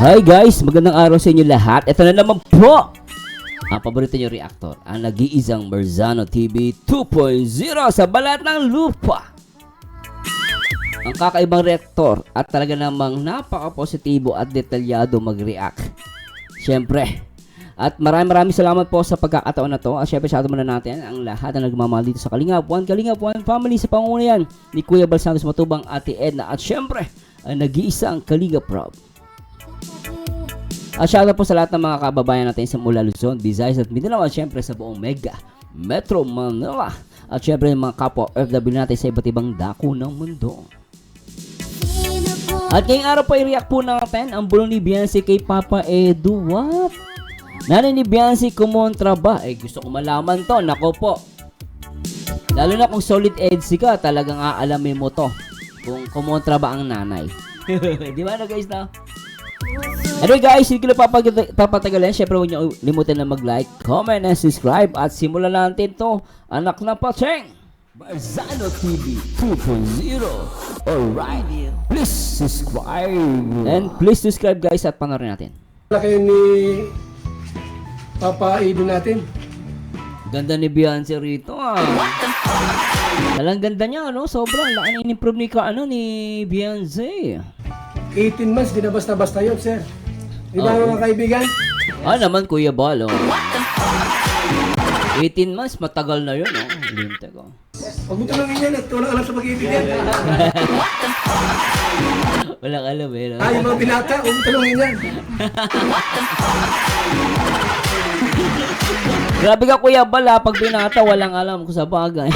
Hi guys, magandang araw sa inyo lahat. Ito na naman po ang paborito nyo reactor, ang nag-iisang Marzano TV 2.0 sa balat ng lupa. Ang kakaibang reactor at talaga namang napaka-positibo at detalyado mag-react. Siyempre, at maraming salamat po sa pagkakataon na to. At syempre sa atin muna natin ang lahat na nagmamahal dito sa Kalingap One family sa pangunayan ni Kuya Bal Santos Matubang, Ate Edna, at syempre ang nag-iisang Kalingap Rob. At shoutout po sa lahat ng mga kababayan natin sa mula Luzon, Visayas at Mindanao, at syempre sa buong Mega Metro Manila, at syempre mga kapwa OFW natin sa iba't ibang dako ng mundo. At ngayong araw po i-react po natin ang bulong ni Beyonce kay Papa Edu. What? Nanay ni Beyonce kumontra ba? Gusto ko malaman to. Nako po. Lalo na kung solid edge ka, talagang aalamin mo to kung kumontra ba ang nanay. Di ba na guys na? Anyway guys, hindi ko na papatagalin. Siyempre huwag niyo limutan na mag-like, comment, and subscribe. At simulan natin to, anak na patseng, Marzano TV 2.0. Alright, please subscribe. And please subscribe guys at panoorin natin. Wala kayo ni Papa Edu natin. Ganda ni Beyonce rito Talang ganda niya, ano? Sobrang laki na in-improve ni Beyonce. 18 months, di na basta-basta yun, sir. Di ba mga kaibigan? Naman Kuya Bal, 18 months, matagal na yun, Linte ko. Huwag mo tulungin yan at walang alam sa pag-ibig yan. Walang alam Yung mga binata, huwag mo tulungin yan. Grabe ka Kuya Bal, pag binata, walang alam ko sa bagay.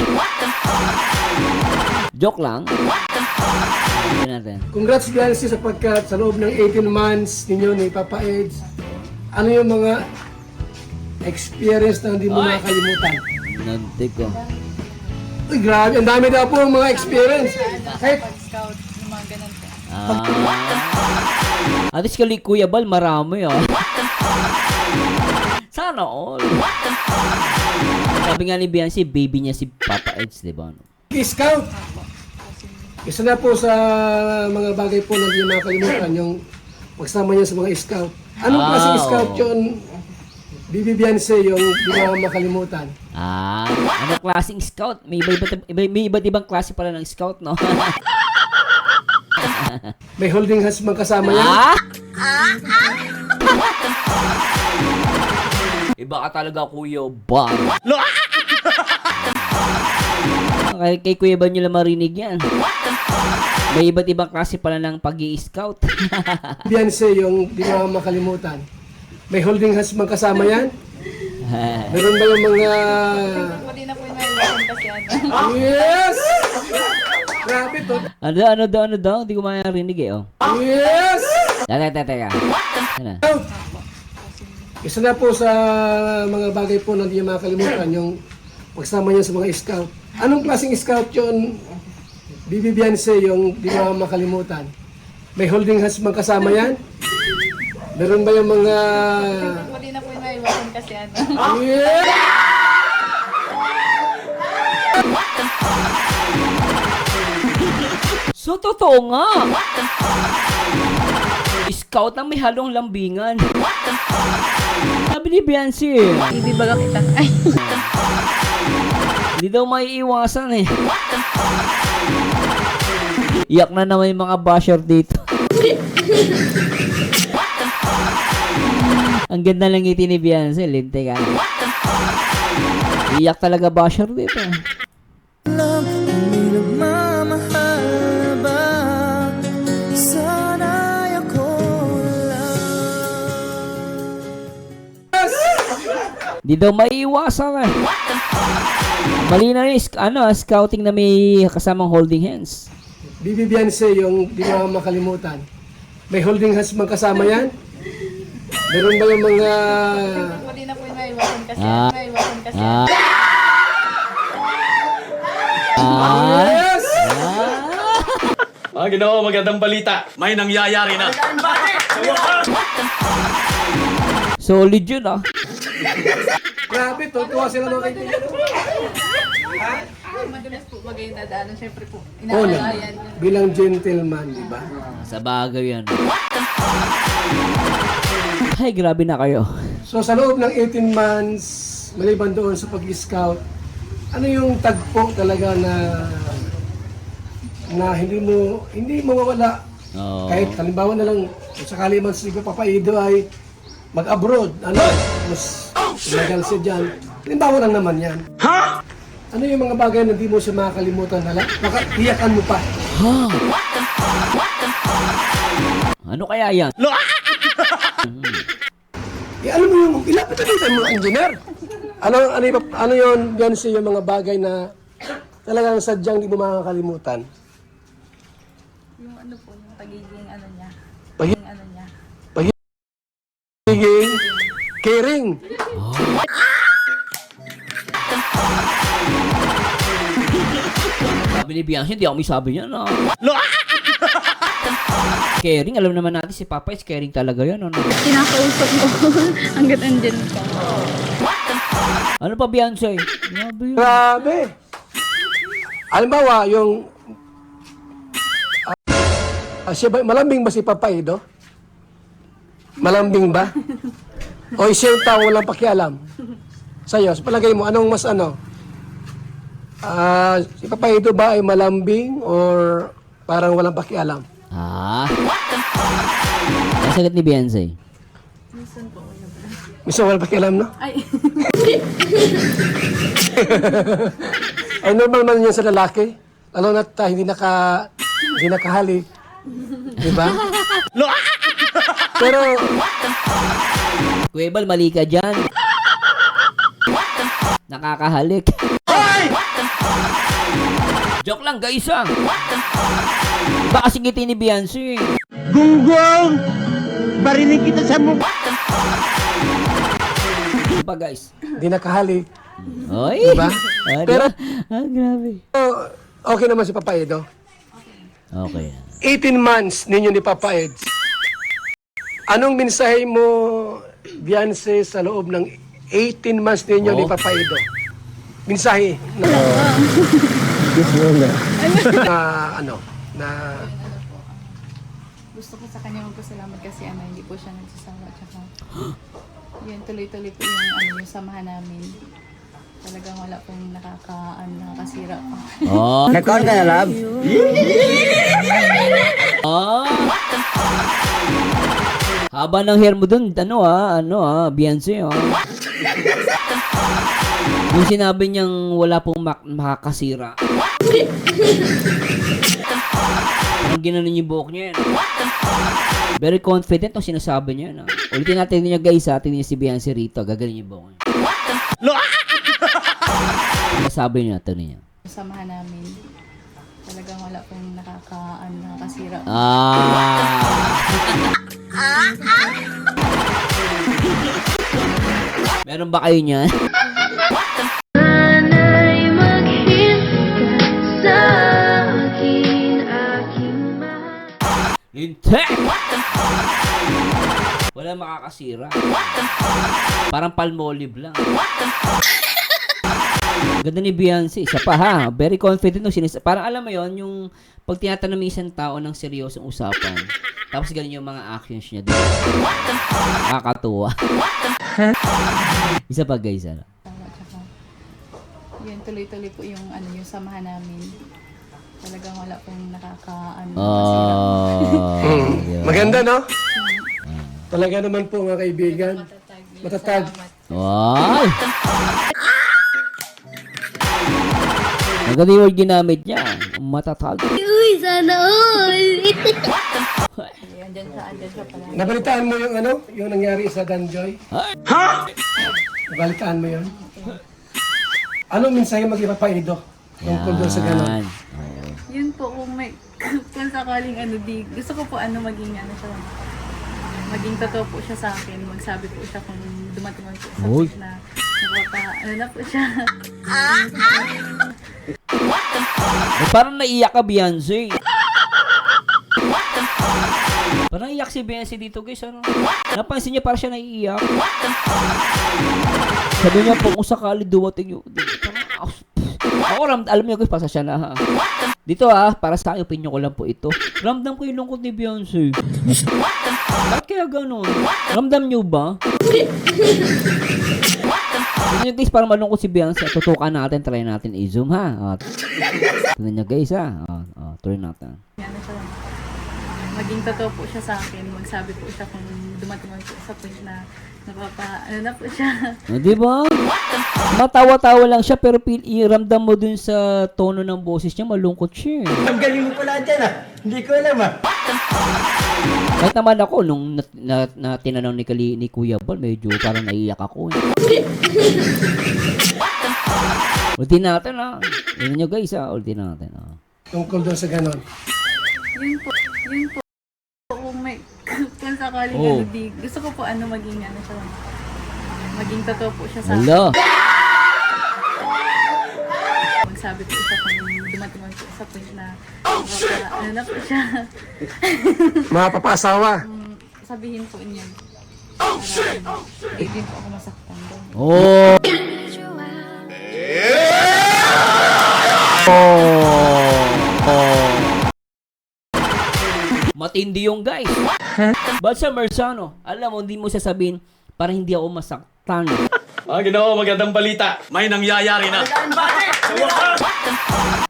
Joke lang. Natin. Congrats Beyonce sapagkat sa loob ng 18 months ninyo ni Papa Eds, ano yung mga experience na hindi mo makakalimutan? Nanti ko. Uy, grabe, ang dami daw po ang mga experience. Kahit Pag-scout, yung mga ganun po. At least kali Kuya Bal, marami Sana all. Sabi nga ni Beyonce, baby niya si Papa Eds, diba? scout. Isa na po sa mga bagay po na hindi makakalimutan, yung pagsama niya sa mga scout. Anong klaseng scout yun? Bibi Beyonce, yung hindi mo makalimutan. Ano klaseng scout? May iba't ibang klase pala ng scout, no? May holding hands mang kasama yan. Iba ka talaga, Kuya Bal. Kay Kuya Bal nyo lang marinig yan. May iba't ibang klase pala ng pag-i-scout. Beyonce, yung hindi mo makalimutan. May holding hands mang kasama yan. Meron ba yung mga... Pwede na po yung naiwasan kasi ano. Yes! Grabe to. Ano daw? Hindi ko marinig Yes! Teka. Ano? Isa na po sa mga bagay po na hindi niya makakalimutan, yung pagsama niya sa mga scout. Anong klaseng scout yun? Bibi Beyonce, yung hindi mo makalimutan. May holding hands mang kasama yan. Meron ba yung mga... Pwede na po yung naiwasan kasi ano. Yeah! So, totoo nga. Scout na may halong lambingan. Sabi ni Beyonce Ibibaga kita. Ay. hindi daw maiiwasan Iyak na naman yung mga basher dito. Ang ganda lang ngiti ni Beyonce, linte ka. Iyak talaga basher dito. Di daw maiiwasan Mali na rin, scouting na may kasamang holding hands. Bibi Beyonce, yung hindi mo makalimutan. May holding hands mang kasama yan. Meron ba yung mga... Pwede na po yung naiwasan kasi ano. Naiwasan kasi ano. Yes! Mga Ginoo, magandang balita. May nangyayari na. Solid yun Grabe, tutuwa sila mga kaibigan. Madalas po bagay na daanan, syempre po, Oo inaalayan. bilang gentleman, di ba? Sa bagay yan. Ay, grabe na kayo. So sa loob ng 18 months, maliban doon sa pag-scout, ano yung tagpo talaga na hindi mawawala? Oo. Kahit halimbawa na lang, kung sakali man si Papa Edo ay mag-abroad, mas tumagal siya dyan. Halimbawa lang naman yan. Ha? Ano yung mga bagay na di mo siya makakalimutan na iyakan mo pa? Ha? Ano kaya yan? Ano mo yung, ilapitan mo, engineer? Ano yun, Beyonce, yung mga bagay na talagang sadyang di mo makakalimutan? Yung ano po, yung pagiging ano niya. Pagi- Yung ano niya. Pagiging caring. Sabi ni Bianca, hindi ako may sabi niya na. Caring, alam naman natin si Papa is caring talaga yan. Ano, Kinakausap mo hanggat andyan ka. ano pa Bianca? Grabe yun. Grabe. Halimbawa, yung siya ba, malambing ba si Papa Edo? Malambing ba? O siya yung tao walang pakialam? Sa'yo, sa palagay mo, anong mas ano? Si Papa Edo ba ay malambing or parang walang pakialam? Ah. Ang sagot ni Bianca. Minsan po. Misa walang pakialam, no? Ay, Ay normal man yun sa lalaki. Lalo na hindi nakahalik. Diba? Pero, Kuya Bal, mali ka dyan. Nakakahalik. Joke lang guys ah. Iba kasi ngiti ni Bianca eh. Gunggong! Barinig kita sa mukha! Diba guys? hindi nakahalik. Oy. Diba? Ah, Pero, grabe. okay naman si Papa Edo. Okay. 18 months ninyo ni Papa Eds. Anong mensahe mo, Beyonce, sa loob ng 18 months ninyo ni Papa Edo? Mensahe na gusto ko sa kanya magpasalamat kasi hindi po siya nagsasawa. Tsaka, yun, tuloy-tuloy po yung samahan namin. Talagang wala pong nakakasira pa. Oh. Nag-on ka na, love? Oh. Haba ng hair mo dun, Beyonce, Yung sinabi niyang wala pong makakasira. Parang ginanon yung buhok niya yan. Very confident ang sinasabi niya. Ulitin natin niya guys, tingnan niya si Beyonce rito. Gagaling yung buhok niya. Sabi niya, ito niya. Samahan namin. Talagang wala pong nakakasira. Meron ba kayo niyan? Sana'y maghintay sa akin, aking mahal. Hindi! Wala makakasira. Parang palmolive lang. Ganda ni Beyonce. Isa pa ha. Very confident no. Parang alam mo yon yung pag tinatanong ng isang tao ng seryosong usapan. Tapos ganun yung mga actions niya. Nakakatuwa. Isa pa guys. Tsaka, yun, tuloy-tuloy po yung samahan namin. Talagang wala pong nakakasira. maganda, no? Talaga naman po mga kaibigan. Matatag. Wow! Maganda yung word ginamit niya. Matatag. Uy, sana all! Andyan siya pala. Nabalitaan mo yung nangyari sa Danjoy? Ha? Nabalitaan mo yun? Ano mensahe mag-Papa Edo? Tungkol doon sa gano'n? Yun po, kung sakaling gusto ko po maging siya. Maging totoo po siya sa akin. Magsabi po siya kung dumating po sa Uy. point na na po siya. Parang naiyak ka, Beyonce. Parang iyak si Beyonce dito, guys. Napansin niya parang siya naiiyak. Sabi niya po, kung sakali dumating yung... Parang, Ako alam niyo guys, pasasya na ha. Dito para sa akin, opinion ko lang po ito. Ramdam ko yung lungkot ni Beyonce. Bakit kaya ganun? Ramdam niyo ba? Tignan nyo guys, para malungkot si Beyonce. Tutukan natin, try natin i-zoom ha. Tignan nyo guys ha. Try natin. Ano siya, maging totoo po siya sa akin. Magsabi po siya kung dumating po sa point na ano na po siya. Di ba? Matawa-tawa lang siya pero ramdam mo dun sa tono ng boses niya, malungkot siya. Ang galing mo pala dyan Hindi ko alam Kahit naman ako, nung tinanong ni Kuya Bal, medyo parang naiyak ako. Ulti natin Tignan nyo guys ulti natin Tungkol doon sa ganon. Yun po. Kung may, kung sakaling gusto ko po maging siya. Maging totoo po siya sa akin. Hala. Magsabi po siya kung dumating po sa point na ano na po siya. Mapapasawa. Sabihin po niya. Para hindi din po ako masaktan doon. Oh. Matindi yung guys. But sa Mersano, alam mo, hindi mo sasabihin para hindi ako masaktan. Ginoo, magandang balita. May nangyayari na.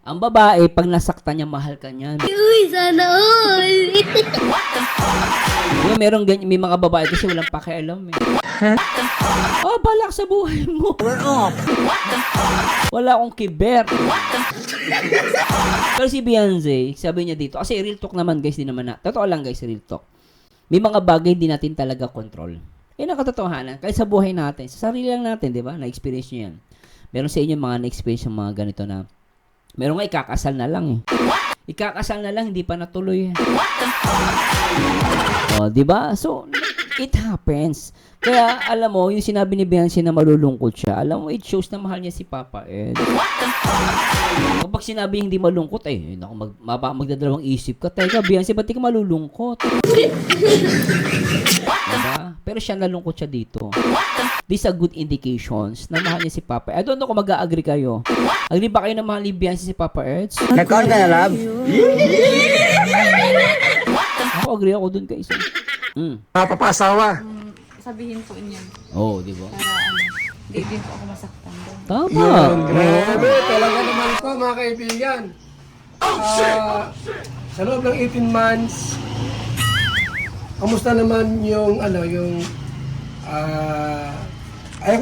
Ang babae, pag nasaktan niya, mahal ka niyan. Uy, sana all! May mga babae kasi walang pakialam balak sa buhay mo. Wala akong kiber. Pero si Beyonce, sabi niya dito, kasi real talk naman guys, di naman totoo lang guys, real talk. May mga bagay hindi natin talaga control. Nakatotohanan. Kahit sa buhay natin, sa sarili lang natin, di ba? Na-experience nyo yan. Meron sa inyo mga na-experience yung mga ganito na, meron nga ikakasal na lang Ikakasal na lang, hindi pa natuloy di ba? So, it happens. Kaya, alam mo, yung sinabi ni Beyonce na malulungkot siya, alam mo, it shows na mahal niya si Papa Ed. Kapag sinabi hindi malungkot, magdadalawang isip ka. Teka, Beyonce, ba't di ka malulungkot? Diba? Pero siya nalungkot siya dito. These are good indications na mahal niya si Papa Ed. I don't know kung mag-a-agree kayo. Agree ba kayo na mahal ni Beyonce si Papa Ed? Nagkaon ka na, love? Ako, agree ako dun guys. Mapapasawa. Sabihin po niya. Di ba? Para hindi din po ako masaktan doon. Tama. Grabe, talaga naman po mga kaibigan. Sa loob ng 18 months, kamusta naman yung ayaw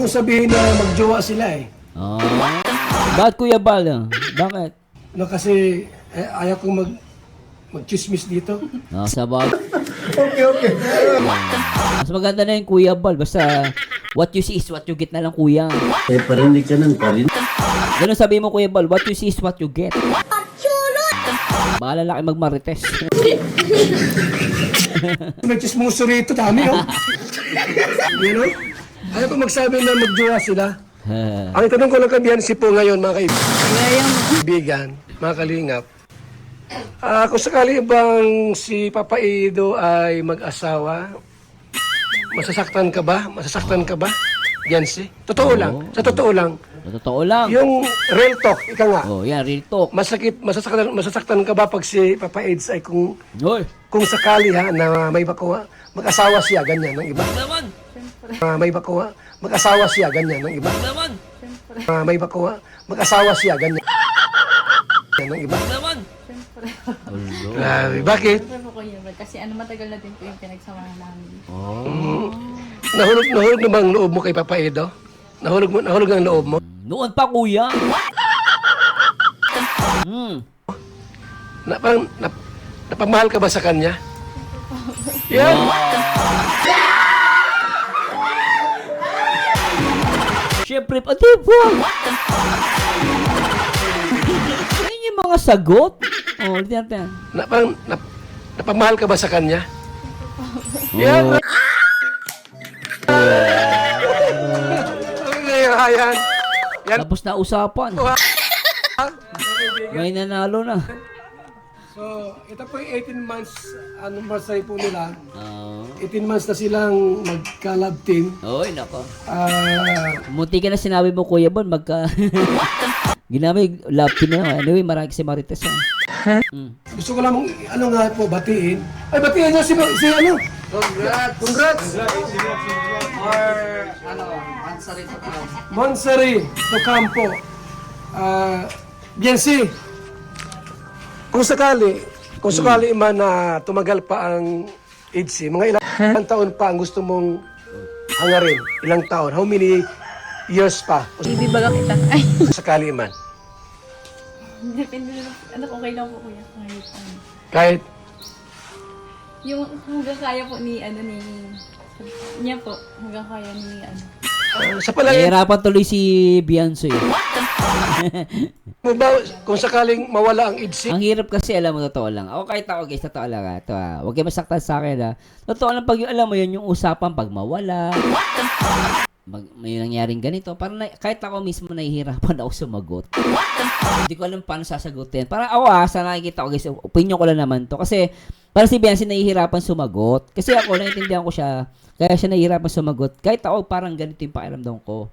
kong sabihin na magjowa sila Bakit Kuya Bal? Bakit? Kasi ayaw kong mag-chismis dito. Sabag. Okay. Mas maganda na yung Kuya Bal. Basta what you see is what you get na lang Kuya. Parinig ka ng parin. Ganun sabi mo Kuya Bal, what you see is what you get. Bahala lang kayo magmarites. Nagchismuso rito, dami Ayaw kong magsabi na magjowa sila. Ang tanong ko lang kay Beyonce po ngayon mga kaibigan, mga kalingap. Kung sakali bang si Papa Edo ay mag-asawa, masasaktan ka ba? Beyonce? Totoo lang. Sa totoo lang. Totoo lang. Yung real talk, ika nga. Yan, real talk. Masasaktan ka ba pag si Papa Eds ay kung sakali na may bakuha, mag-asawa siya, ganyan, ng iba? Naman. May bakuha, mag-asawa siya, ganyan, ng iba? Naman. May bakuha, mag-asawa siya, ganyan, ng iba? Naman. Grabe, bakit? Siyempre po yun. Kasi matagal na din po yung pinagsamahan namin. Nahulog na bang loob mo kay Papa Edo? Nahulog ang loob mo? Noon pa Kuya. Napamahal ka ba sa kanya? Yan! Siyempre pa, di ba? Yan yung mga sagot. Diyan. Napamahal ka ba sa kanya? Yan! Yan! Tapos na usapan. May nanalo na. So, ito po yung 18 months anniversary po nila. 18 months na silang magka-love team. Oy, nako. Munti ka na sinabi mo, Kuya Bon, Ginamay, love team na. Anyway, marami si Marites. Gusto ko lang ano nga po, batiin. Ay, batiin niyo si ano? Congrats! Monsari Tocampo. Biansi, kung sakali man na tumagal pa ang EDC, mga ilang taon pa ang gusto mong hangarin? Ilang taon? How many years pa? Kung Ibibaga kita. Ay, sakali man. depende na. Ano, okay lang po kuya. Kahit Yung hanggang kaya po ni, niya po. Hanggang kaya ni, sa palagay Nahihirapan tuloy si Beyonce. mo ba, kung sakaling mawala ang EDC, Ang hirap kasi, alam mo, totoo lang. Ako kahit ako guys, totoo lang ha. Ito ha. Huwag kayo masaktan sa akin ha. Totoo lang pag alam mo yun, yung usapan pag mawala. May nangyaring ganito. Parang kahit ako mismo nahihirapan ako sumagot. Hindi ko alam paano sasagutin. Parang ako sa nakikita ko guys, opinion ko lang naman to. Kasi parang si Beyonce nahihirapan sumagot. Kasi ako, naiintindihan ko siya. Kaya siya nahihirapan sumagot. Kahit ako, parang ganito yung pakiramdam ko.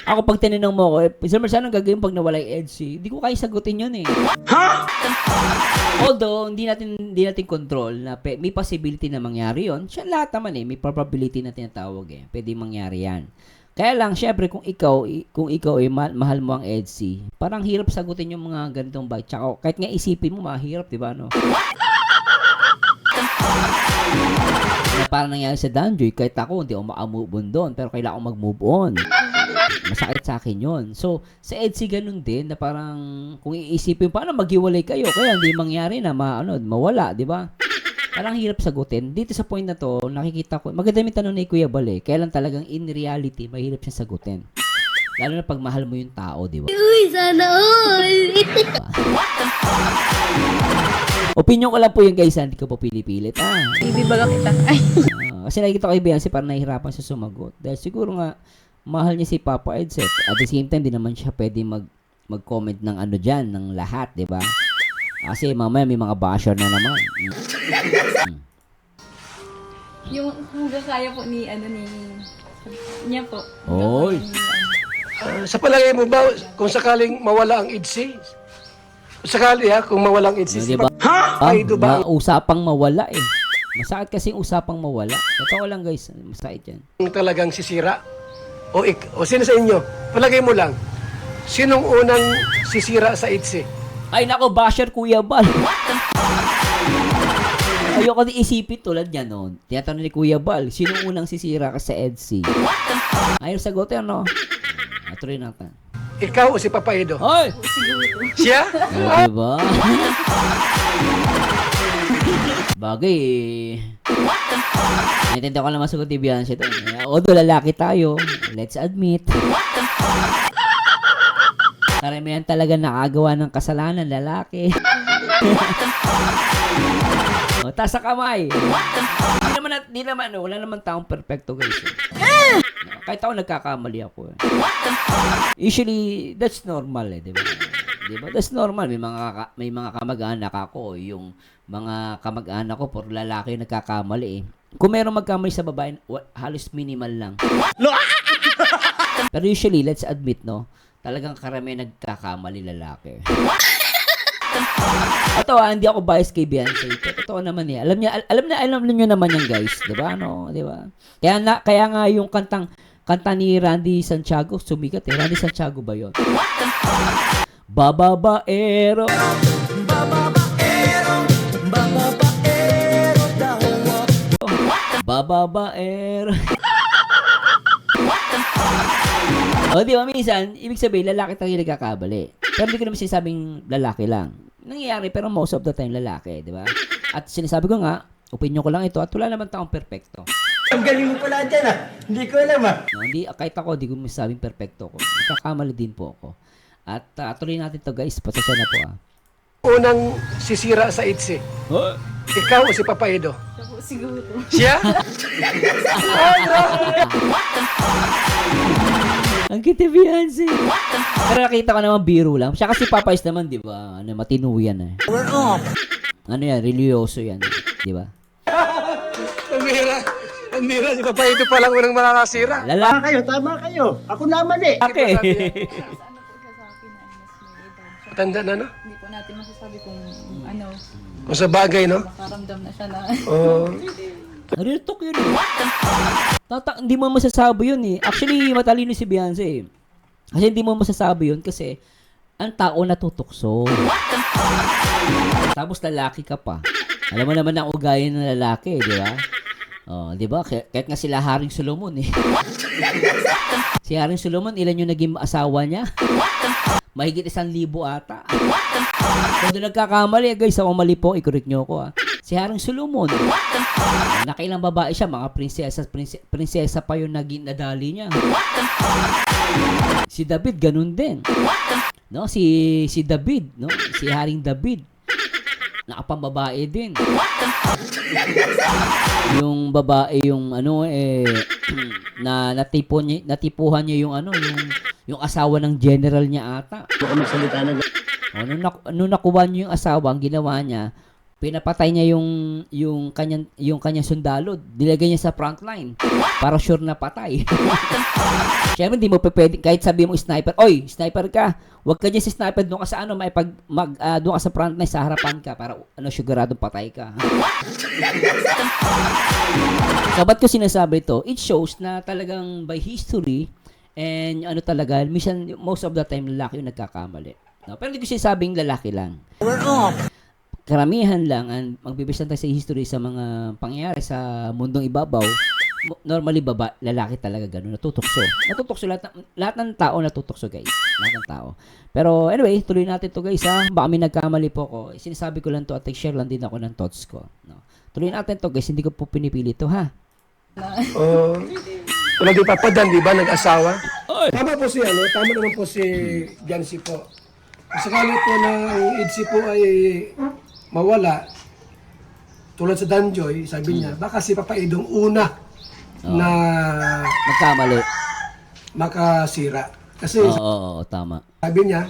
Ako pag tinanong mo ako, Sir Marciano, anong gagawin pag nawala yung EDC? Hindi ko kaya sagutin yun eh. Although, hindi natin control na may possibility na mangyari yun. Siya lahat naman eh, may probability na tinatawag eh. Pwede mangyari yan. Kaya lang, syempre, kung ikaw mahal mo ang EDC, parang hirap sagutin yung mga ganitong bagay. Tsaka, kahit nga isipin mo, mahirap, di ba, no? Na parang nangyari sa Danjoy, kahit ako, hindi ako maka-move on doon, pero kailangan ko mag-move on. Masakit sa akin yun. So, sa EDC ganun din, na parang, kung iisipin, paano maghiwalay kayo? Kaya hindi mangyari na mawala, di ba? Parang hirap sagutin. Dito sa point na to, nakikita ko, maganda yung tanong ni Kuya Bal eh. Kaya lang talagang in reality, mahirap siya sagutin. Lalo na pag mahal mo yung tao, di ba? Uy, sana all! Opinion ko lang po yung guys, hindi ko po pinipilit. ibibaga kita. Ay, Kasi nakikita ko kay Beyonce, parang nahihirapan siya sumagot. Dahil siguro nga, mahal niya si Papa Eds eh. At the same time, di naman siya pwede mag-comment ng ano dyan, ng lahat, di ba? Kasi mamaya may mga basher na naman. yung hanggang kaya po ni, niya po. Oy. sa palagay mo ba, kung sakaling mawala ang EDC, kung mawala ang EDC, Di ba? Ay, do ba? Usapang mawala eh. Masakit kasi usapang mawala. Totoo lang guys, masakit yan. talagang sisira? O sino sa inyo? Palagay mo lang, sinong unang sisira sa EDC? Ay nako, basher Kuya Bal. Ayoko din isipin tulad niya noon. Tinatanong ni Kuya Bal, sino unang sisira ka sa EDC? Ayaw sagutin, no? Tuloy natin. Ikaw o si Papa Edo? Hoy! Siya? Diba? Bagay eh. Naintindihan ko lang masagot ni Beyonce ito. Although lalaki tayo, let's admit. Karamihan talaga nakagawa ng kasalanan, lalaki. O, taas sa kamay. Hindi naman, wala naman taong perfecto guys. Kahit ako nagkakamali ako eh. Usually, that's normal eh, di ba? Diba? That's normal. May mga kamag-anak ako. Yung mga kamag-anak ko, puro lalaki yung nagkakamali eh. Kung meron magkamali sa babae, halos minimal lang. Pero usually, let's admit, no? Talagang karamihan nagkakamali lalaki. Ito hindi ako biased kay Beyonce. Totoo naman eh. Alam niyo naman yan guys. Diba? Ano? Diba? Kaya nga yung kanta ni Randy Santiago, sumikat eh. Randy Santiago ba yun? Bababaero. Bababaero. O, di ba, minsan, ibig sabihin, lalaki tayo nagkakabali. Pero hindi ko naman sinasabing lalaki lang. Nangyayari, pero most of the time, lalaki, di ba? At sinasabi ko nga, opinion ko lang ito, at wala naman taong perfecto. Ang galing mo pala dyan ah. Hindi ko alam ah. No, kahit ako, hindi ko masasabing perfecto ko. Nagkakamali din po ako. At tuloy natin to guys, pasasya na po Unang sisira sa EDC? Ikaw o si Papa Edo? Siya po siguro. Siya? Ang kita Beyonce. Pero nakita ko naman biro lang. Siya kasi papayos naman, di ba? Ano, matino yan eh. We're off. Ano yan, religyoso yan. Di ba? Ang mira, si Papa Edo pa lang unang makakasira. Lalaki. Tama kayo. Ako naman eh. Okay. Ano po siya sa akin na mas Tanda na, no? Hindi po natin masasabi kung ano, O sa bagay, no? makaramdam na siya na. Oh, Real talk yun eh. Hindi mo masasabi yun eh. Actually, matalino si Beyonce eh. Kasi hindi mo masasabi yun kasi ang tao natutukso. Tapos lalaki ka pa. Alam mo naman ang ugali ng lalaki, di ba? Oh, di ba? Kahit nga sila Haring Solomon eh. Si Haring Solomon, ilan yung naging asawa niya? Mahigit 1,000 ata. Kung doon nagkakamali, guys, ako mali po, i-correct nyo ako ah. Si Haring Solomon, nakailang babae siya, mga prinsesa pa yung naging nadali niya. Si David, ganun din. No, si David, no? Si Haring David, nakapambabae din. Yung babae yung ano na natipuhan niya yung ano yung asawa ng general niya ata. Nung nakuha niya yung asawa, ang ginawa niya, pinapatay niya yung kanyang sundalo, dilagay niya sa frontline para sure na patay. Siyempre, hindi mo pwede, kahit sabi mo sniper, oy, sniper ka, wag ka dyan si sniper, doon ka sa ano, doon ka sa frontline, sa harapan ka, para ano, siguradong patay ka. So, ba't ko sinasabi ito? It shows na talagang by history, and ano talaga, minsan, most of the time, lalaki yung nagkakamali. No? Pero hindi ko sinasabing lalaki lang. Karamihan lang, and magbibis tayo sa history sa mga pangyayari sa mundong ibabaw, normally lalaki talaga gano'n, natutokso. Natutokso lahat ng tao natutokso, guys. Lahat ng tao. Pero anyway, tuloy natin to, guys, ha. Baka may nagkamali po ko. Sinasabi ko lang to at share lang din ako ng thoughts ko. No. Tuloy natin to, guys. Hindi ko po pinipili to, ha. lagi papadan, di ba, nag-asawa? Tama po si, tama naman po si Jancy po. Sakali po na ang EDC po ay mawala, tulad sa Danjoy, sabi niya, baka si Papa Edong una na Nagkamali. makasira. Kasi Oo, tama. sabi niya,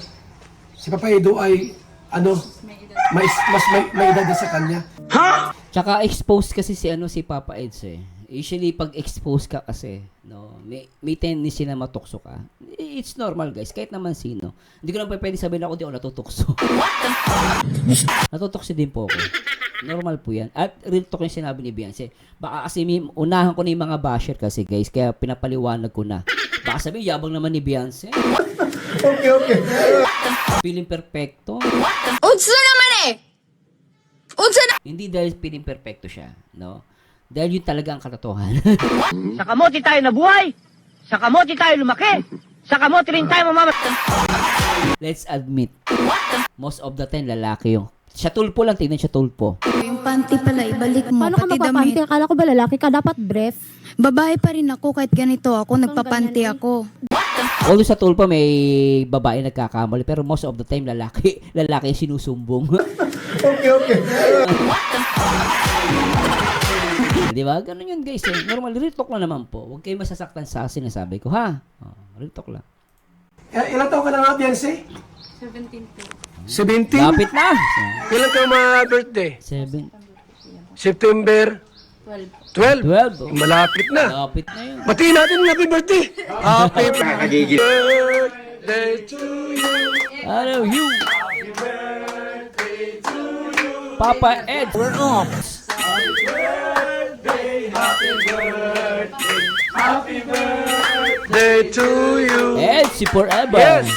si Papa Edo ay mas may edad na sa kanya. Tsaka exposed kasi si Papa Eds eh. Usually pag exposed ka kasi, no, may tendency na matukso ka. It's normal, guys, kahit naman sino. Hindi ko lang pwede sabihin ako di ako natutokso. Natutokso din po ako. Normal po yan. At real talk yung sinabi ni Beyonce. Baka kasi unahan ko na yung mga basher kasi, guys, kaya pinapaliwanag ko na. Baka sabihin, yabang naman ni Beyonce. Okay. Feeling perfecto. Utso naman eh! Utso na! Hindi dahil feeling perfecto siya, no? Dahil yun talaga ang katotohanan. Sa kamote tayo nabuhay. Sa kamote tayo lumaki. Sa kamote rin tayo mamamatay. Let's admit, most of the time lalaki yung. Siya tulpo lang, tingnan siya tulpo. Yung panty pala, ibalik mo, Paano ka pati magpapanty? damit. Akala ko ba lalaki ka? Dapat brief. Babae pa rin ako, kahit ganito ako, nagpapanty ako. Although sa tulpo may babae nagkakamali, pero most of the time lalaki yung sinusumbong. Okay. Di ba? Ganun yun, guys. Normal, real talk lang naman po. Huwag kayo masasaktan sa sinasabi ko, ha? Real talk lang. Ilan taon ka na nga, Beyonce? 17 po. 17? Lapit na! Kailan ka ma-birthday? 7. September 12. 12. 12. Malapit na. Lapit na yun. Batiin natin ng happy birthday. Happy birthday to you. Hello, you. Papa Ed. We're off. Day to you. Ed, si forever. Yes.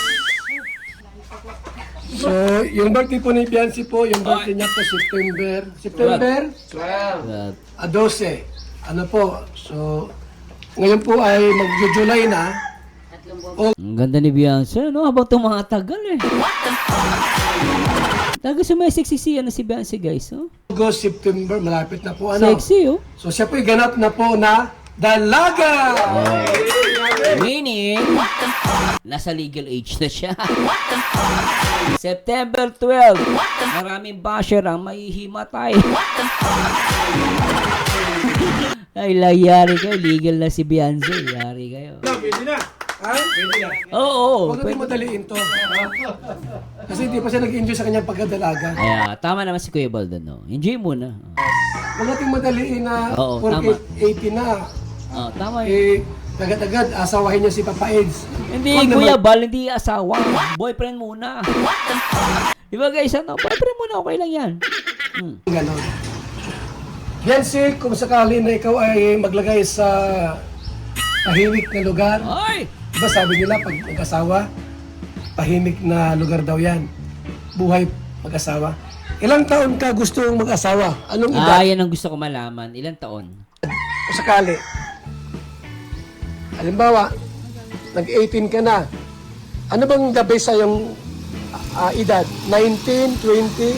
So, yung birthday po ni Beyonce po, yung birthday niya po September 12. 12. Ano po? So, ngayon po ay mag-July na. Ang ganda ni Beyonce, no? Habang tumatagal eh. Talaga sumisexy si Beyonce, guys, oh. August, September, malapit na po. Ano? Sexy, oh. So, siya po ay ganap na po na dalaga. Meaning, nasa legal age na siya. September 12, maraming basher ang mahihimatay. Ay, yari kayo. Legal na si Beyonce. Yari kayo. Pwede na. Ha? Pwede na. Oo. Huwag natin madaliin to. Kasi hindi pa siya nag-enjoy sa kanyang pagkadalaga. Kaya, tama naman si Kuya Baldan, no? Enjoy muna. Huwag natin madaliin na Oo, tama. 80 na. Tama yun. Eh, agad-agad asawahin niya si Papa Eds. Hindi, Wag Kuya naman. Bal, hindi asawa. Boyfriend muna. Di ba guys, ano? Boyfriend muna, okay lang yan. Ganon. Biancy, kung sakali na ikaw ay maglagay sa tahimik na lugar, Ay! diba sabi nila pag mag-asawa, tahimik na lugar daw yan. Buhay mag-asawa. Ilang taon ka gustong mag-asawa? Anong edad? Yan ang gusto ko malaman. Ilang taon? Kung sakali. Halimbawa, nag-18 ka na. Ano bang the best sa yung edad? 19, 20,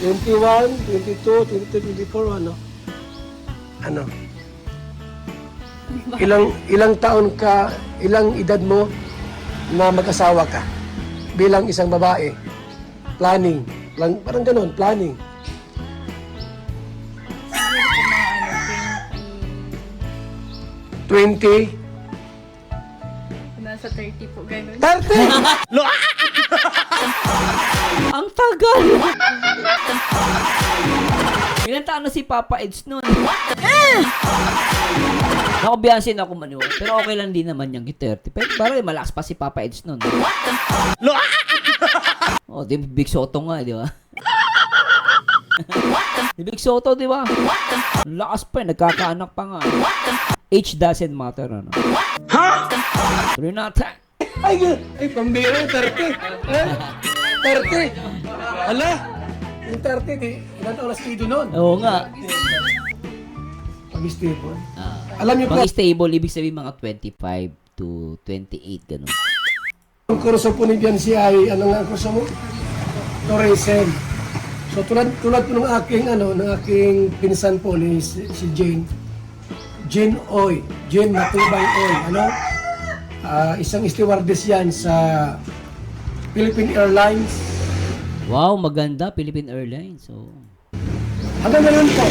21, 22, 23, 24, ano? Ano? Ilang taon ka, ilang edad mo na mag-asawa ka bilang isang babae? Planning. Parang ganun, planning. Siguro po mga 20, nasa 30 po, ganun. 30! Ang tagal! Ilan taon na si Papa Eds nun? Ako, Biansin ako maniwala. Pero okay lang din naman yung 30. Pero parang malakas pa si Papa Eds nun. Oh, di Big Soto nga, di ba? Di Big Soto, di ba? Lakas pa, nagkakaanak pa nga. Age doesn't matter, ano? Ha? Tuloy natin. Ay, pambira yung 30. Eh? 30. Ala, yung 30, di, ilan taon na speedo nun? Oo nga. Pag-stable. Alam niyo po, Pag stable, ibig sabihin mga 25 to 28, ganun. ang kurso po ni Biancy ay, ano nga ang kurso mo? Tourism. So tulad po ng aking pinsan po ni si Jane. Jane Oy. Jane Matubang Oy. Ano? Isang stewardess yan sa Philippine Airlines. Wow, maganda. Philippine Airlines. So, Hanggang ngayon po.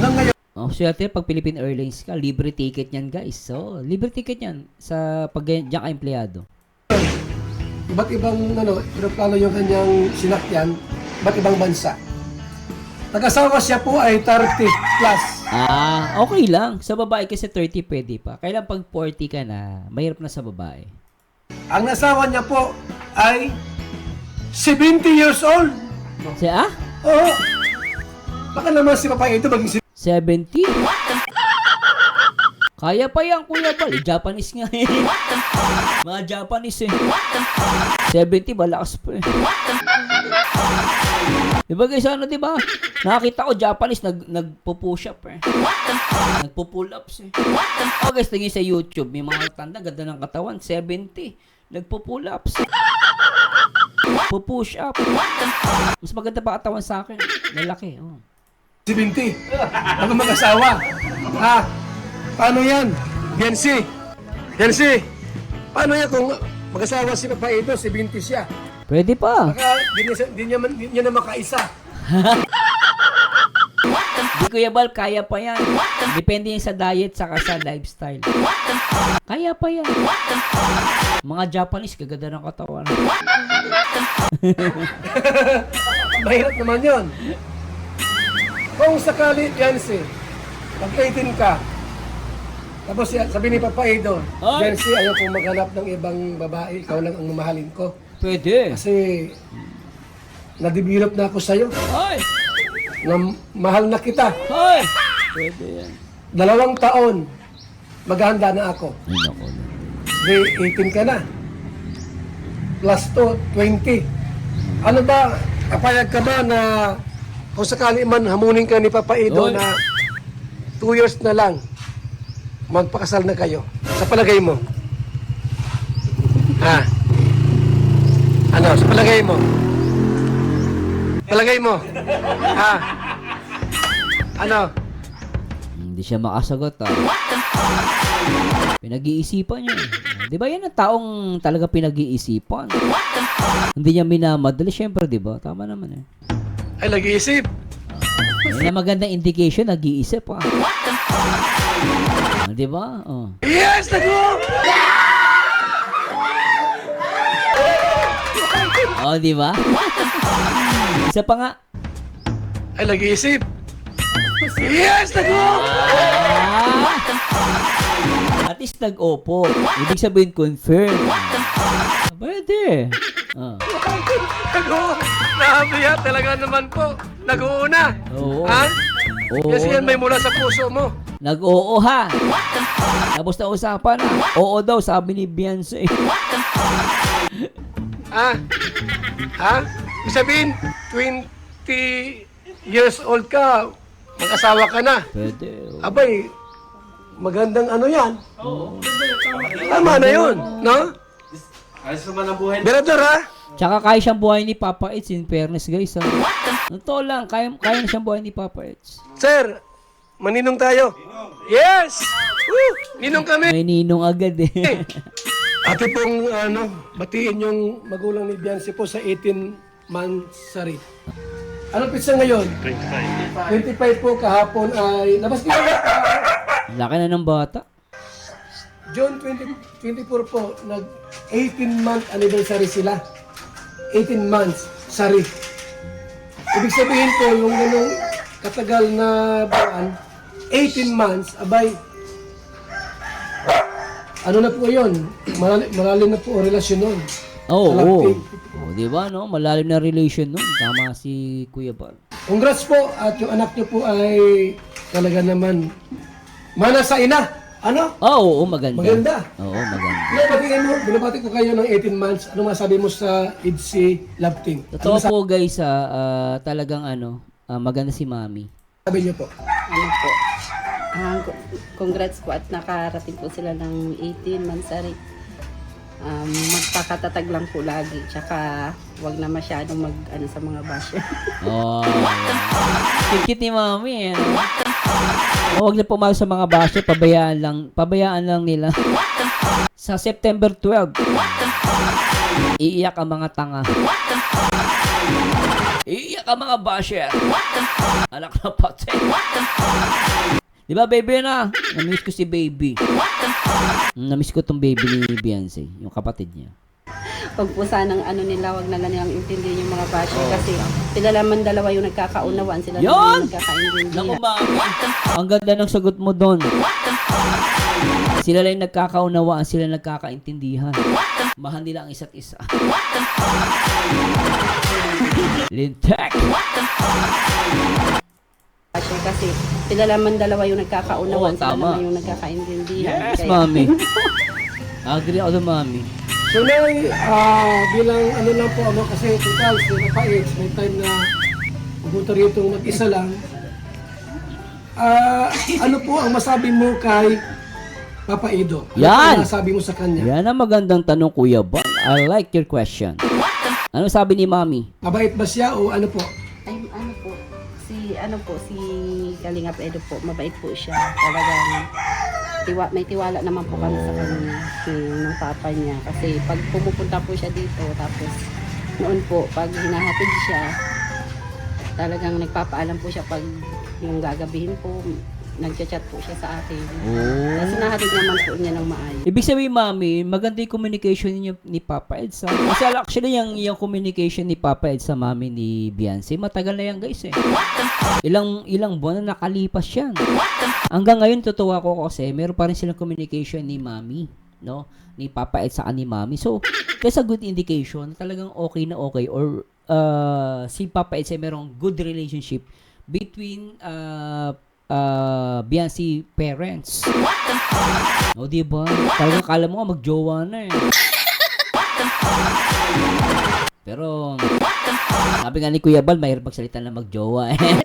Hanggang ngayon. swerte pag Philippine Airlines ka, libre ticket yan guys. So, libre ticket yan sa pag diyan ka empleyado. Iba't ibang aeroplano yung kanyang sinakyan, iba't ibang bansa. Nag-asawa siya po ay 30 plus. Okay lang. Sa babae kasi 30 pwede pa. Kailan pag 40 ka na, mahirap na sa babae. Ang asawa niya po ay 70 years old. Oo. Baka naman si Papa ito maging 70? Kaya pa yan, Kuya Bal. Japanese nga eh. Mga Japanese eh. 70, malakas pa eh. Diba guys, ano diba? Nakakita ko Japanese nagpo-push up eh. Nagpo-pull ups eh. Oh guys, tingin sa YouTube, may mga tanda, ganda ng katawan, 70. Nagpo-pull ups. Po-push up. Mas maganda pa katawan sa akin. Lalaki, oh. 70. Bago mag-asawa. Paano yan? Biancy. Paano yan kung mag-asawa si Papa ito, 70 siya? Pwede pa. Baka di niya na makaisa. Di Kuya Bal, kaya pa yan. Depende yan sa diet saka sa lifestyle. Kaya pa yan. Mga Japanese, kaganda ng katawan. Mahirap naman yun. Kung sakali, Biancy, pag-18 ka, tapos sabi ni Papa Edo, Biancy, ayaw kong maghanap ng ibang babae, ikaw lang ang mamahalin ko. Pwede. Kasi, na-develop na ako sa'yo. Ay! Na mahal na kita. Ay! Pwede yan. 2 taon, maghahanda na ako. Ay, naku. Di, 18 ka na. Plus 2, 20. Ano ba, kapayag ka ba na kung sakali man hamunin ka ni Papa Edo Oy. na 2 years na lang, magpakasal na kayo? Sa palagay mo? Ano, sa palagay mo? Palagay mo? Ano? Hindi siya makasagot Pinag-iisipan niya. Di ba yan ang taong talaga pinag-iisipan? Hindi niya minamadali. Siyempre, di ba? Tama naman eh. Ay, nag-iisip. Yan ang magandang indication, nag-iisip di ba? Oh. Yes, nag-o! Oh, di ba? Isa pa nga. Ay, nag-iisip. Yes, nag-o! At least nag-opo. Ibig sabihin, confirm. Pwede. Ah. Nabiya talaga naman po. Nag-uuna. Oo. Ha? Oo. Kasi yan may mula sa puso mo. Nag-oo ha. Tapos na usapan. Oo daw, sabi ni Beyonce. Ha? Ha? Ibig sabihin, 20 years old ka, mag-asawa ka na. Pwede. Abay, magandang ano yan. Tama na yun, no? Ayos naman ang buhay. Berador, ha? Tsaka kaya siyang buhay ni Papa Eds, in fairness guys. Ha? Totoo lang, kaya na siyang buhay ni Papa Eds. Sir, maninong tayo. Yes! Woo! Ninong kami. May ninong agad eh. Ate pong batiin yung magulang ni Beyonce po sa 18 months rin. Anong pizza ngayon? 25. 25 po kahapon ay labas niyo. Laki na ng bata. June 24 po, nag 18-month anniversary sila. 18 months, sorry. Ibig sabihin po, yung ganong katagal na buwan, 18 months, abay, ano na po yun? Malalim na po ang relasyon nun. Oo. Kalapit. Oh, di ba no? Malalim na relation nun. Tama si Kuya Bal. Congrats po at yung anak niyo po ay talaga naman mana sa ina. Ano? Oo, maganda. Maganda. Oo, maganda. Binabati ko kayo ng 18 months. Ano masabi mo sa EDC Love Team? Totoo po guys, talagang maganda si Mami. Sabi niyo po. Ano po? Congrats po at nakarating po sila ng 18 months. Magpakatatag lang po lagi. Tsaka wag na masyadong sa mga basher. Oh, kikit ni Mami eh. Huwag na pumayag sa mga basher, pabayaan lang nila. Sa September 12, iiyak ang mga tanga. Iiyak ang mga basher. Anak na pati. Di ba baby na? Namiss ko si baby. Namiss ko tong baby ni Beyonce, yung kapatid niya. Pag po sanang nila, wag na lang nilang intindihin yung mga basher. Kasi sila naman dalawa yung nagkakaunawaan. Sila naman Yun! yung nagkakaintindihan. Naku Mami, ang ganda ng sagot mo doon. Sila lang yung nagkakaunawaan, sila nagkakaintindihan. Mahal nila ang isa't isa. Lintek. Basher kasi sila naman dalawa yung nagkakaunawaan. Oo, Sila tama. naman yung nagkakaintindihan. Yes, Kaya- Mami. Agree ako doon, Mami. So Nay, bilang lang po kasi total, sila pa may time na pupunta rito mag-isa lang. Ano po ang masabi mo kay Papa Edo? Ano Yan! po ang masabi mo sa kanya? Yan ang magandang tanong, Kuya Bon. I like your question. Ano sabi ni Mami? Mabait ba siya o ano po? Ay, si Kalingap Edo po, mabait po siya. Talagang may tiwala naman po kami sa kanya ng papa niya. Kasi pag pumupunta po siya dito, tapos noon po, pag hinahatid siya, talagang nagpapaalam po siya pag yung gagabihin po, nagchat-chat po siya sa akin. Tapos nahatid naman po niya ng maayos. Ibig sabihin, Mami, maganda yung communication niyo ni Papa Ed sa... Kasi actually, yung communication ni Papa Ed sa Mami ni Beyonce, matagal na yan, guys, eh. Ilang buwan na nakalipas yan. Hanggang ngayon, totoo ako kasi meron pa rin silang communication ni Mami, no? Ni Papa Ed sa ni Mami. So, that's a good indication na talagang okay na okay or si Papa Ed ay merong good relationship between Beyonce parents. O, diba? Talagang kala mo magjowa na eh. Pero, sabi nga ni Kuya Bal, mahirap magsalita na magjowa eh.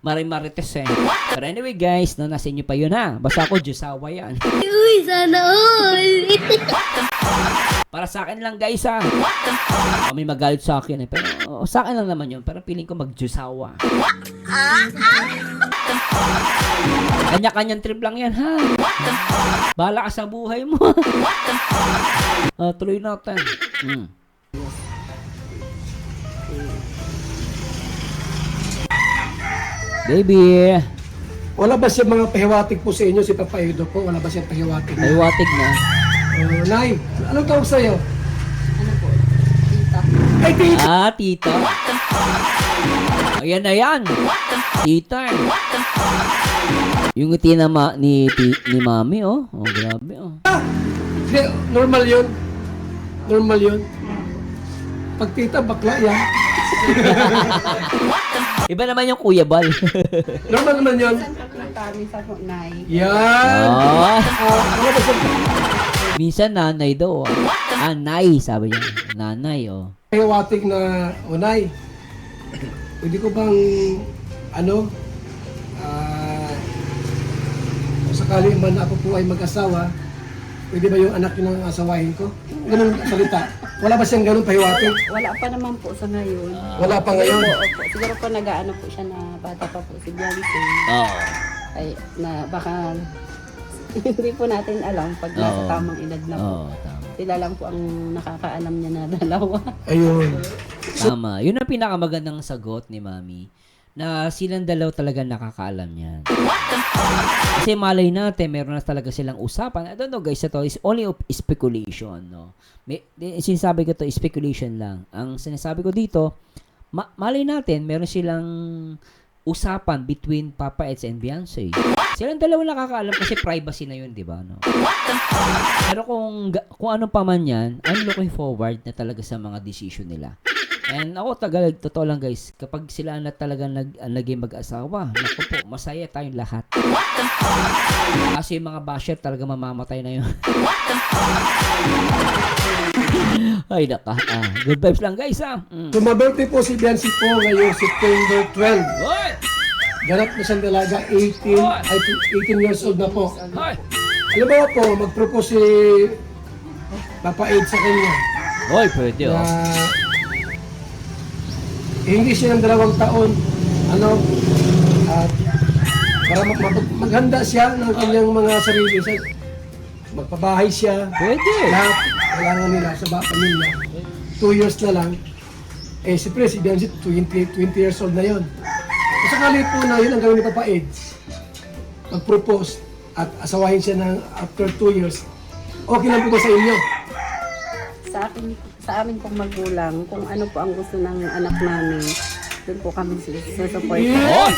Marites eh. Pero anyway guys, nasa inyo pa yun ha. Basta ako, Diyosawa yan. Uy, sana all! Para sa akin lang guys ha. May magalit sa akin eh. Pero sa akin lang naman yun. Pero feeling ko mag-Diyosawa. Kanya-kanyang trip lang yan ha. Bahala ka sa buhay mo. Tuloy natin. Baby. Wala ba siya mga pahiwatig po sa inyo, si Papa Edo po? Wala ba siya pahiwatig? Ay watig na. Nay, anong tawag sa'yo? Ano po? Tita. Ay, tita! Tita. Ayan na yan. Tita. Yung ngiti na ni Mami, oh. Oh, grabe, oh. Hindi, normal yun. Normal yun. Pag tita, bakla yan. Iba naman yung Kuya Bal. Normal naman yun. Minsan po, Nay. Yan. Ah, Ano ba sa minsan nanay daw. Nay, sabi niya. Nanay, oh. pahiwatig na unay? Pwede ko bang, kung sakali man ako po ay mag-asawa, pwede ba yung anak yun ang asawahin ko? Ganun salita. Wala ba siyang ganun pahiwatig? Wala pa naman po sa ngayon. Wala pa ngayon. Opo, siguro po nag-aano po siya na bata pa po si Bianca. Oo. Ay, na baka hindi po natin alam pag nasa Oo. tamang edad na po. Oo, tama. Sila lang po ang nakakaalam niya na dalawa. Ayun. Tama. Yun ang pinakamagandang sagot ni Mami na silang dalaw talaga nakakaalam yan. Kasi malay natin, meron na talaga silang usapan. I don't know guys, ito is only speculation. No? Sinasabi ko to speculation lang. Ang sinasabi ko dito, malay natin, meron silang usapan between Papa Eds and Beyonce. Silang dalawa nakakaalam kasi privacy na yun, di ba? No? Pero kung ano pa man yan, I'm looking forward na talaga sa mga decision nila. And ako totoo lang guys, kapag sila na talaga naging mag-asawa, naku po, masaya tayong lahat. Kasi yung mga basher talaga mamamatay na yun. Ay naka, good vibes lang guys So, birthday po si Biancy po ngayong September 12. Hoy! Ganap na siyang dalaga, 18 years old na po. Hoy! Alam mo po, mag-propose si Papa Ed sa kanya. Hoy, pwede Na oh. hindi siya ng 2 taon. At para maghanda siya ng kanyang mga sarili. Magpabahay siya. Pwede. Lahat, kailangan nila sa pamilya. 2 years na lang. Eh, siyempre, si Biancy, 20 years old na yon. Kasi sakali po na yun ang gawin ni Papa Ed, mag-propose at asawahin siya ng after 2 years, okay lang po ba sa inyo? Sa amin pong magulang, kung ano po ang gusto ng anak namin, doon po kami susupport. Oh!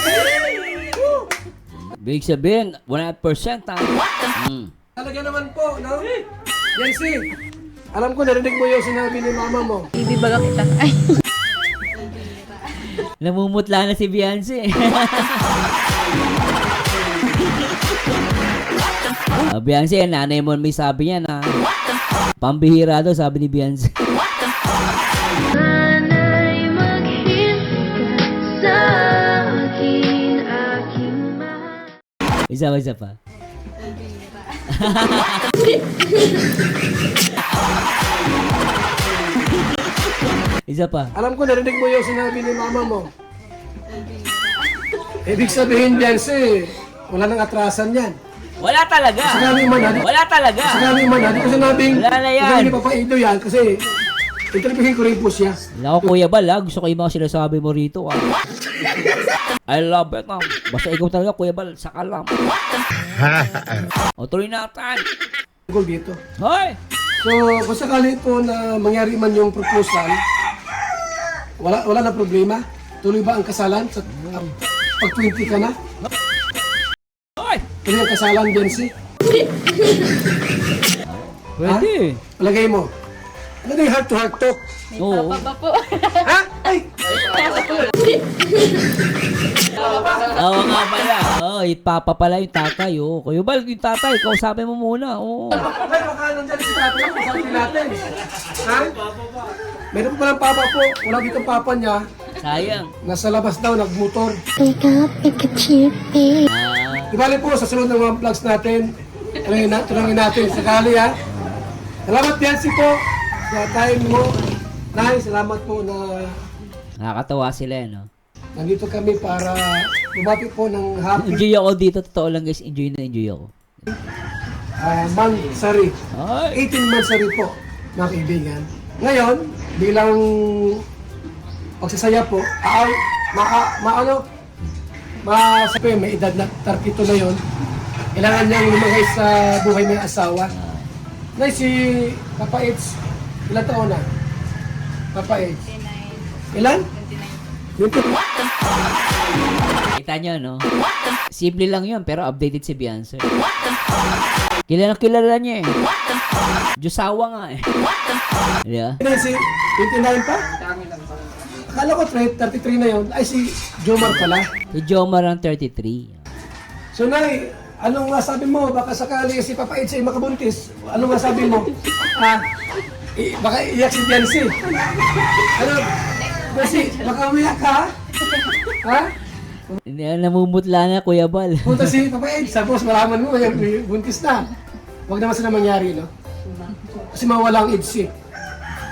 Big sabihin, 100% Talaga naman po, no? Yancy, alam ko narinig mo yung sinabi ni mama mo. Ibibaga kita. Ay, Namumutla na si Beyonce. Beyonce, nanay mo may sabi niya na pambihira daw, sabi ni Beyonce. Isa pa. Isa pa. Alam ko narinig mo yung sinabi ni mama mo. Ibig sabihin, Yancy, wala nang atrasan yan. Wala talaga. Sinabi mo na, Wala talaga. sinabi mo na, di ko sinabing, Wala na yan. sinabi ni Papa Edo yan kasi interviewin ko rin po siya. Ako, Kuya Bal, gusto ko yung mga sinasabi mo rito. I love it. Basta ikaw talaga, Kuya Bal, saka lang. O, tuloy natin. Tungkol dito. Hoy! So, kung sakali po na mangyari man yung proposal, wala na problema? Tuloy ba ang kasalan? Pag 20 ka na? Hoy! Tuloy ang kasalan, Bensi? Pwede. Palagay mo. Ano yung heart-to-heart talk? Oo. papa po. Ha? Ay! Oo nga pala. Papa pala yung tatay. Kuya Bal, yung tatay, kausapin mo muna. Ay, baka nandyan si tatay ang kasabi natin. Ha? Meron pa palang papa po. Wala dito ang papa niya. Sayang. Nasa labas daw, nagmotor. Ah, Di bali po, sa sunod ng mga vlogs natin, tulungin natin sakali ha. Salamat Yancy po sa time mo. Nay, salamat po na nakakatawa sila, no? nandito kami para bumati po ng happy Enjoy ako dito. Totoo lang guys, enjoy ako. Mansari. Ay! 18 Mansari po, mga kaibigan. Ngayon, bilang pagsasaya po, sabi, may edad na 32 na yon. Kailangan niyang lumagay sa buhay may asawa. Nay, si Papa Eds, ilan taon na? Papa Eds. Ilan? 29 Kita nyo, no? Simple lang yun, pero updated si Beyonce. Kilala niya eh. Diyosawa nga eh. Di ba? Si 29 pa? Akala ko 33 na yun. Ay, si Jomar pala. Si Jomar ang 33. So, Nay, anong masabi mo? Baka sakali si Papa Ed ay makabuntis. Anong masabi mo? Baka iyak si Biancy. Ano? Kasi, baka umiyak ka? Ha? Hindi, namumutla na, Kuya Bal. Punta si Papa Ed, tapos malaman mo, may buntis na. Huwag naman sana mangyari, no? Kasi mawala ang AIDS eh.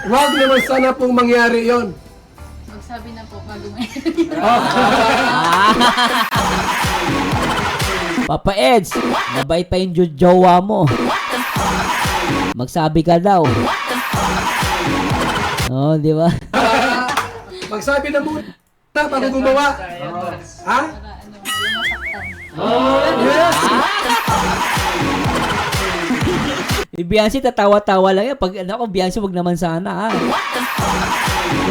Huwag naman sana pong mangyari yon. Magsabi na po bago may Papa Eds, mabait pa yung jowa mo. Magsabi ka daw. Oh, di ba? Magsabi na muna bago gumawa. Ha? Yes! Si Beyonce, tatawa-tawa lang yan. Pag ako, Beyonce, wag naman sana, ha?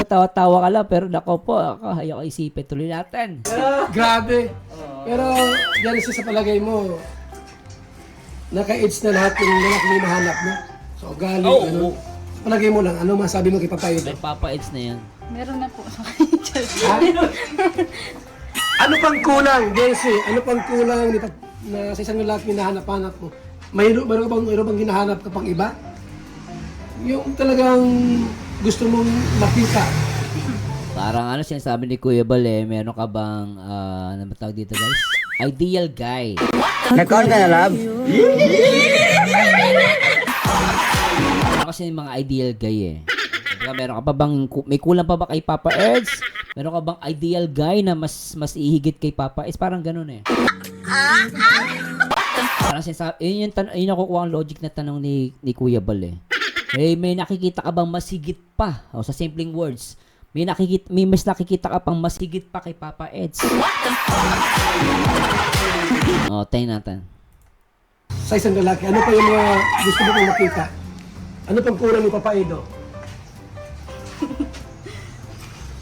Tawa-tawa ka lang, pero nako po, ako, ayaw isipin. Tuloy natin. Grabe. Pero, yan isa sa palagay mo, naka-AIDS na lahat yung lalaki na hinahanap mo. So, ugali, ano. Sa palagay mo lang, ano masabi mo kay Papa Ed? May Papa Eds na yan. Meron na po. Ha? Ano pang kulang, Jesse? Ano pang kulang na sa isang lalaki na hinahanap-hanap mo? Mayroon bang hinahanap ka pang iba? Yung talagang gusto mong makita. Parang ano sinasabi ni Kuya Bal eh, meron ka bang, ano ba tawag dito guys? Ideal guy. Nag-on ka na, love? Ano kasi yung mga ideal guy eh. Diba, meron ka pa bang, may kulang pa ba kay Papa Eds? Meron ka bang ideal guy na mas ihigit kay Papa Eds? Parang ganun eh. Parang sinasabi, yun yung nakukuha ang logic na tanong ni Kuya Bal eh. May nakikita ka bang mas higit pa? O sa simpleng words, may mas nakikita ka pang mas higit pa kay Papa Eds. O, tayo natin. Sa isang lalaki, ano pa yung mga gusto mo pang makita? Ano pang kulang ni Papa Edo?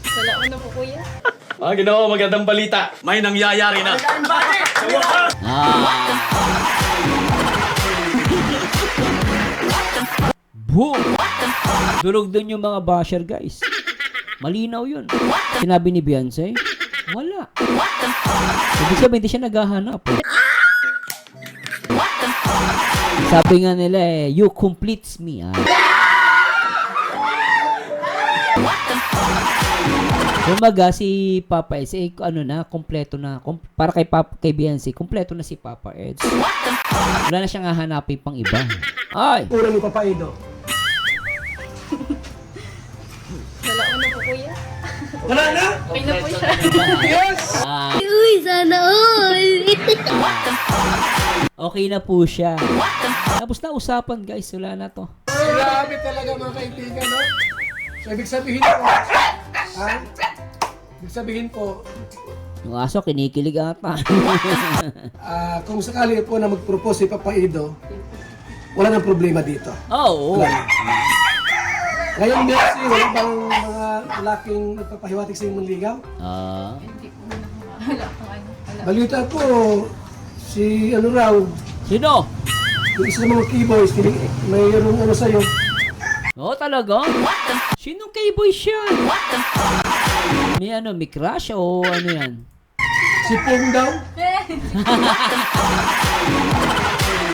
Wala ko na po, kuya. Ginoo, magandang balita. May nangyayari na. Boom! Durog dun yung mga basher, guys. Malinaw yun. Sinabi ni Beyonce, wala. Ibig sabihin, hindi siya naghahanap. Sabi nga nila eh, you completes me. Kumaga si Papa Eds, ano na, kompleto na. Para kay Beyonce, kompleto na si Papa Eds. Wala na siyang hahanapin pang iba. Ay! Kulang ni Papa Edo? Wala ko na po, kuya. Wala na? Okay na po siya. Yes! Uy, sana all! Okay na po siya. Tapos na usapan guys, wala na to. Grabe talaga mga kaibigan, no? So, ibig sabihin po, ha? Ibig sabihin po, Yung aso, kinikilig ata. kung sakali po na mag-propose si Papa Edo, wala nang problema dito. Oo. Wala. Ngayon, Mercy, wala bang mga lalaking nagpapahiwatig sa inyong ligaw? Hindi po na. Wala pang ano. Wala. Balita po, si ano raw, Sino? yung isa ng mga keyboys, mayroong ano sa'yo. Oo, talaga? Sinong K-boy siya? May ano, may crush o ano yan? Si Pong daw.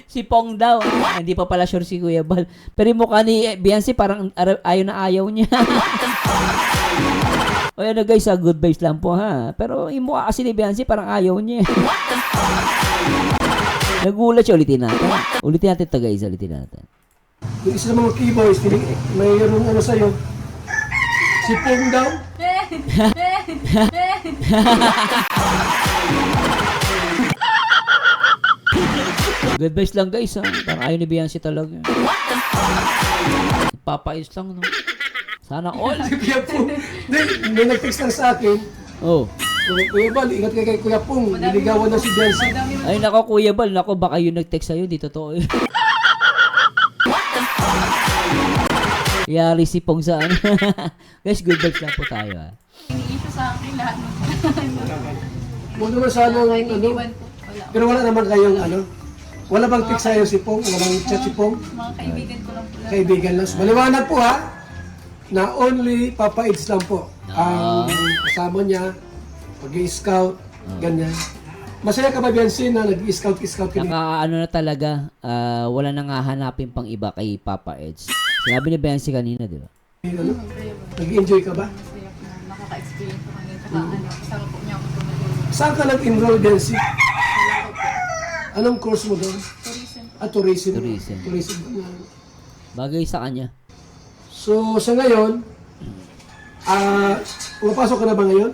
Si Pong daw. Hindi pa pala sure si Kuya Bal. Pero yung mukha ni Beyonce parang ayaw na ayaw niya. O yan na guys, good vibes lang po ha. Pero yung mukha kasi ni Beyonce parang ayaw niya. Nagulat siya, ulitin natin. Ulitin natin ito guys, ulitin natin. Yung isa ng mga keyboys, mayroong ano sa'yo. Si Pong daw. Good vibes lang guys ha. Parang ayaw ni Beyonce talaga. Papayos lang no. Sana all. Si Kuya Pong. May nag-text lang sa akin. Oh. Kuya Bal, ingat kayo kay Kuya Pong. Niligawan na si Beyonce. Ay nako Kuya Bal, nako baka yung nag-text sa'yo, di totoo. Yari si Pong sa ano. Guys, good vibes lang po tayo ah. Ini-issue sa akin lahat. Huwag naman sana Kahit ano. iniwan po. Wala. Pero wala naman kayong ano. Wala bang text sa'yo si Pong? Wala bang chat si Pong? Mga kaibigan ko lang po lang. Kaibigan lang. So, maliwanag po ha, na only Papa Eds lang po ang kasama niya, pag-i-scout, ganyan. Masaya ka ba, Biancy, na nag-i-scout ka niya? Naka ano na talaga, wala nang hahanapin pang iba kay Papa Eds. Sinabi ni Bensi kanina, di ba? Ano? Nag-enjoy ka ba? Masaya po na nakaka-experience ko kanina. Tsaka ano, kasama po niya ako tumulong. Saan ka nag-enroll, Biancy? Anong course mo doon? Tourism. Tourism. Tourism. Bagay sa kanya. So, sa ngayon, pumapasok ka na ba ngayon?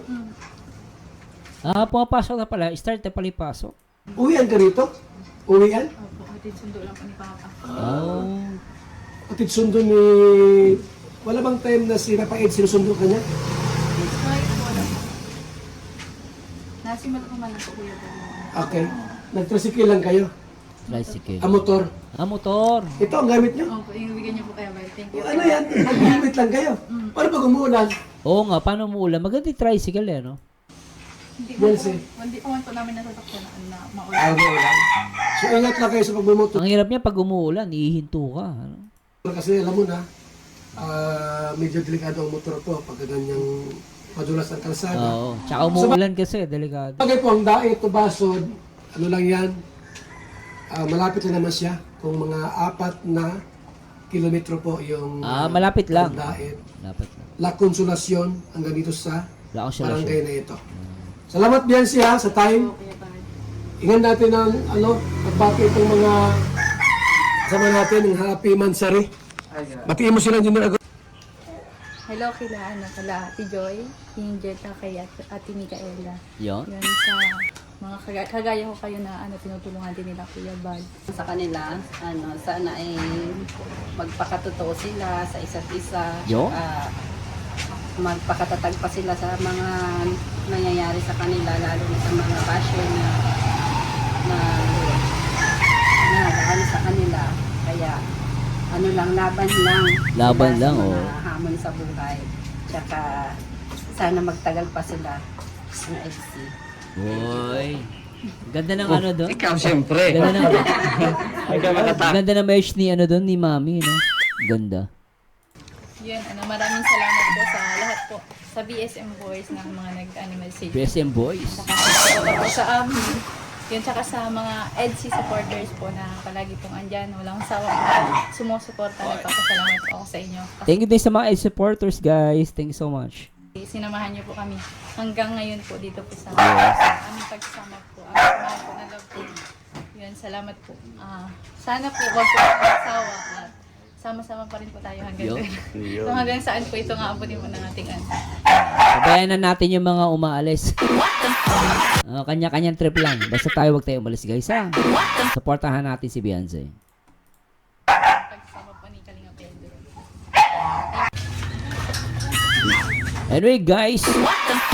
Pumapasok na pala. Start na pala yung pasok. Uwian ka rito? Uwian? Opo, hatid sundo lang po ni Papa. Oh. Atid sundo ni... Wala bang time na si Papa Ed sinusundo ka niya? Kahit po wala po. Nasimal ko man ako kuya po. Okay. Nag-tricycle lang kayo? Tricycle. Motor? Motor. Ito ang gamit niyo? Opo, yung bigyan niyo po kaya ba? Thank you. Ano yan? Mag-gamit lang kayo. Paano pag umuulan? Oo nga, paano mo ulan? Maganda yung tricycle eh, no? Hindi po, Nancy. hindi po man po namin natatakpan na maulan. Umuulan. So, ingat lang kayo sa pagbumotor. Ang hirap niya pag umuulan, ihihinto ka. Ano? Kasi alam mo na, medyo delikado ang motor po pag ganyang madulas ang kalsada. Oo. Tsaka umuulan kasi, delikado. Bagay po, ang daet to Basod, ano lang yan, malapit na naman siya. Kung mga 4 na kilometro po yung Malapit lang. daet. Dapat lang. La Consolacion hanggang dito sa Wala akong siya. barangay na ito. Salamat Biancy ha, sa time. Kuya Bal. Ingan natin ang pagbati itong mga kasama natin ng Happy Mansari. Batiin mo sila, Engineer Agos. Hello kila Ate Joy, Angel, kay Ate Micaela. Yun. Yun sa mga kagaya ko kayo na tinutulungan din nila Kuya Bal. Sa kanila, sana ay magpakatotoo sila sa isa't isa. Yo. Magpakatatag pa sila sa mga nangyayari sa kanila, lalo na sa mga basher na ano sa kanila. Kaya laban lang. Laban Sila lang, sa oh. mga hamon sa buhay. Tsaka sana magtagal pa sila ng FC. Boy. Ganda ng ano doon. Ikaw, siyempre. Ganda ng ganda ng merch ni ano doon ni Mami, no? Ganda. Yun, maraming salamat po sa lahat po sa BSM Boys ng mga nag-message. BSM Boys. Saka po sa amin. Yun, tsaka sa mga EDC supporters po na palagi pong andyan. Walang sawa sumusuporta. Nagpapasalamat po ako sa inyo. Kasi Thank you din sa mga supporters, guys. Thank you so much. sinamahan niyo po kami hanggang ngayon po dito po sa aming pagsama po. Ang mahal po na love team. Yun, salamat po. Sana po wag po magsawa at sama-sama pa rin po tayo hanggang doon. So hanggang saan po ito nga abutin mo ng ating ano. Sabayan na natin yung mga umaalis. Kanya-kanyang trip lang. Basta tayo wag tayo umalis, guys, ha? Supportahan natin si Beyonce. Pagsama po ni Kalinga Pedro. Anyway, guys,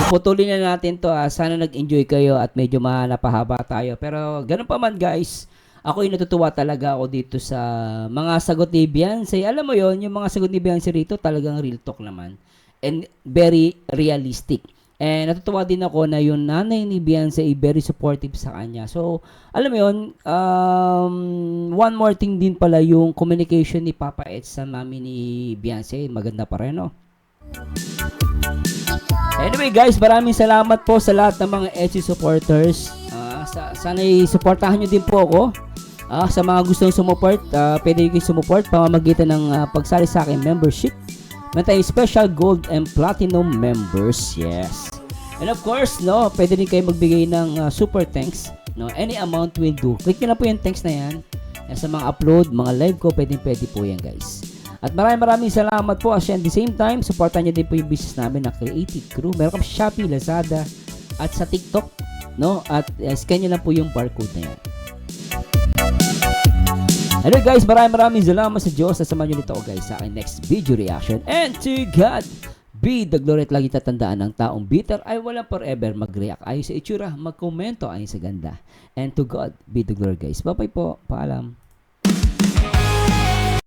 putulin na natin to. Sana nag-enjoy kayo at medyo napahaba tayo. Pero ganun pa man, guys, ako'y natutuwa talaga ako dito sa mga sagot ni Beyonce. Alam mo yon, yung mga sagot ni Beyonce rito talagang real talk naman. And very realistic. And natutuwa din ako na yung nanay ni Beyonce ay very supportive sa kanya. So, alam mo yun, one more thing din pala yung communication ni Papa Ed sa mami ni Beyonce. Maganda pa rin, no? Anyway, guys, maraming salamat po sa lahat ng mga Etsy supporters. Sana i-supportahan nyo din po ako. Sa mga gustong sumuport, pwede kayo sumuport pamamagitan ng pagsali sa akin membership. Meron tayong special gold and platinum members. Yes. And of course, no, pwede rin kayo magbigay ng super thanks. No, any amount will do. Click nyo na po yung thanks na yan. Sa mga upload, mga live ko, pwede po yan, guys. At maraming salamat po. At the same time, supportan nyo din po yung business namin na Creative Crew. Meron kami sa Shopee, Lazada, at sa TikTok. No? At scan nyo lang po yung barcode na yan. Anyway, guys, maraming salamat sa Diyos. Sasamahan nyo nito ako, guys, sa aking next video reaction. And to God be the glory. At lagi tatandaan ng taong bitter ay walang forever mag-react ayon sa itsura, mag-komento ayon sa ganda. And to God be the glory, guys. Bye-bye po. Paalam.